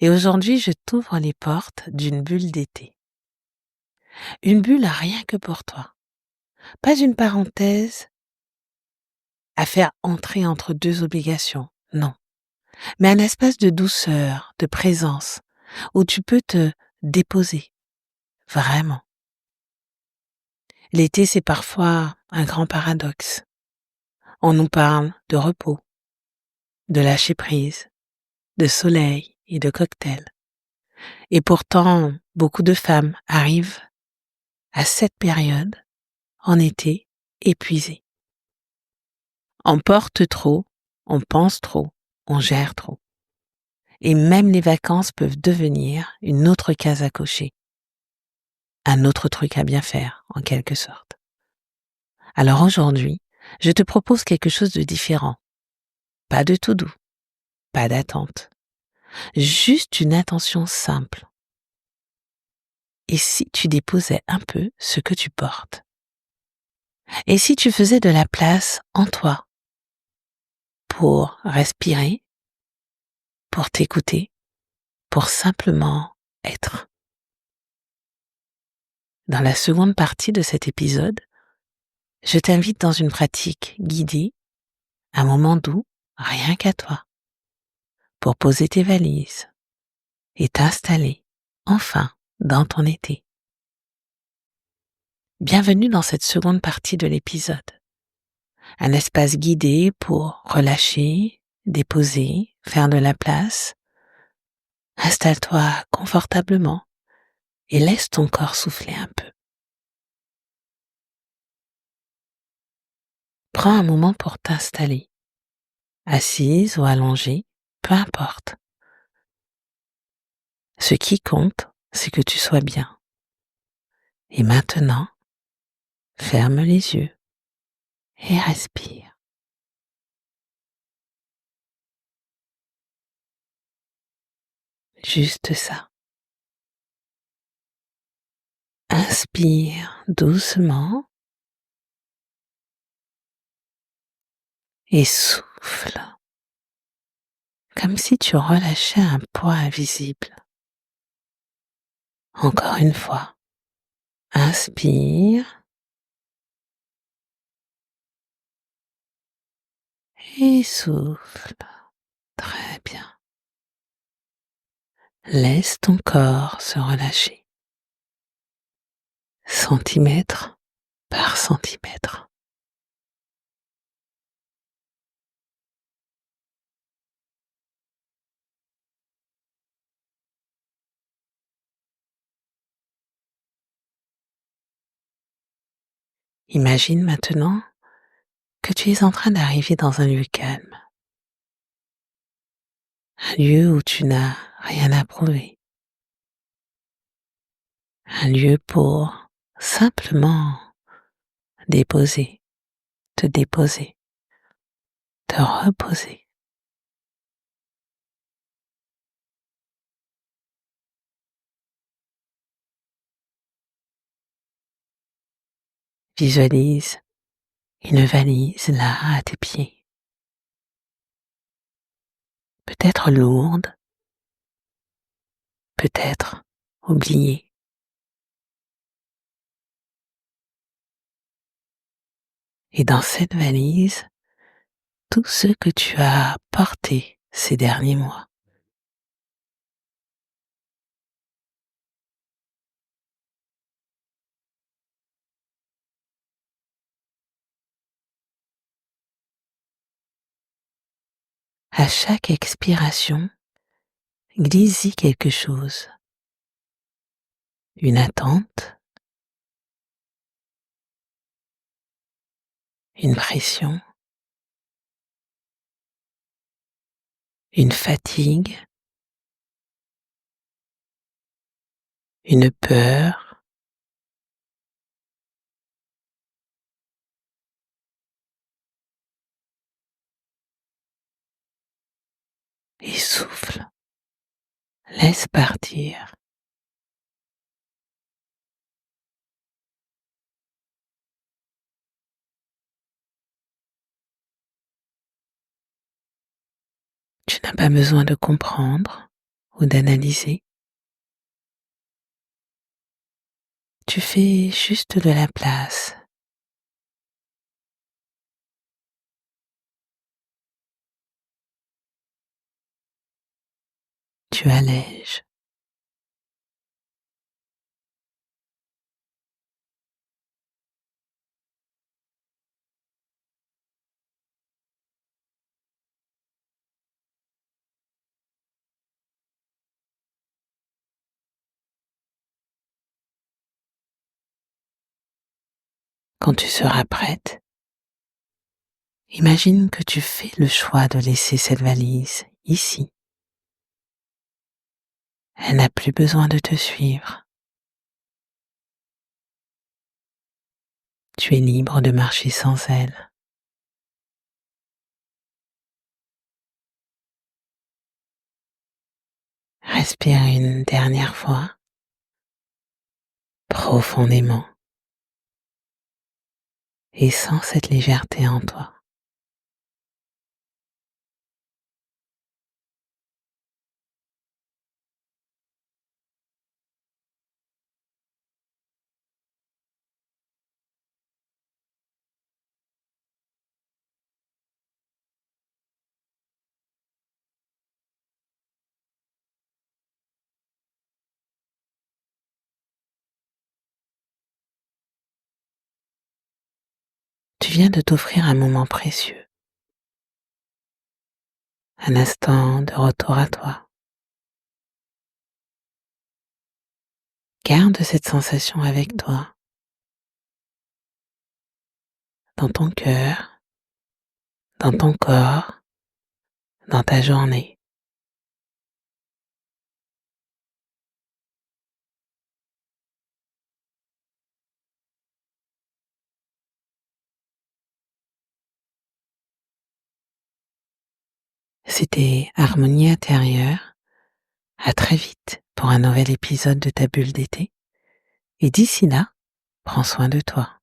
Et aujourd'hui, je t'ouvre les portes d'une bulle d'été. Une bulle rien que pour toi. Pas une parenthèse à faire entrer entre deux obligations, non. Mais un espace de douceur, de présence, où tu peux te déposer, vraiment. L'été, c'est parfois un grand paradoxe. On nous parle de repos, de lâcher prise, de soleil et de cocktails. Et pourtant, beaucoup de femmes arrivent à cette période, en été, épuisées. On porte trop, on pense trop, on gère trop. Et même les vacances peuvent devenir une autre case à cocher. Un autre truc à bien faire, en quelque sorte. Alors aujourd'hui, je te propose quelque chose de différent. Pas de tout doux, pas d'attente. Juste une attention simple. Et si tu déposais un peu ce que tu portes? Et si tu faisais de la place en toi pour respirer, pour t'écouter, pour simplement être? Dans la seconde partie de cet épisode, je t'invite dans une pratique guidée, un moment doux, rien qu'à toi, pour poser tes valises et t'installer, enfin, dans ton été. Bienvenue dans cette seconde partie de l'épisode. Un espace guidé pour relâcher, déposer, faire de la place. Installe-toi confortablement et laisse ton corps souffler un peu. Prends un moment pour t'installer, assise ou allongée, peu importe. Ce qui compte, c'est que tu sois bien. Et maintenant, ferme les yeux et respire. Juste ça. Inspire doucement et souffle, comme si tu relâchais un poids invisible. Encore une fois, inspire et souffle. Très bien. Laisse ton corps se relâcher, centimètre par centimètre. Imagine maintenant que tu es en train d'arriver dans un lieu calme, un lieu où tu n'as rien à prouver, un lieu pour simplement déposer, te déposer, te reposer. Visualise une valise là à tes pieds, peut-être lourde, peut-être oubliée. Et dans cette valise, tout ce que tu as porté ces derniers mois. À chaque expiration, glisse-y quelque chose. Une attente, une pression, une fatigue, une peur, et souffle. Laisse partir. Tu n'as pas besoin de comprendre ou d'analyser. Tu fais juste de la place. Tu allèges. Quand tu seras prête, imagine que tu fais le choix de laisser cette valise ici. Elle n'a plus besoin de te suivre. Tu es libre de marcher sans elle. Respire une dernière fois, profondément, et sens cette légèreté en toi. Tu viens de t'offrir un moment précieux, un instant de retour à toi. Garde cette sensation avec toi, dans ton cœur, dans ton corps, dans ta journée. C'était Harmonie intérieure. À très vite pour un nouvel épisode de ta bulle d'été. Et d'ici là, prends soin de toi.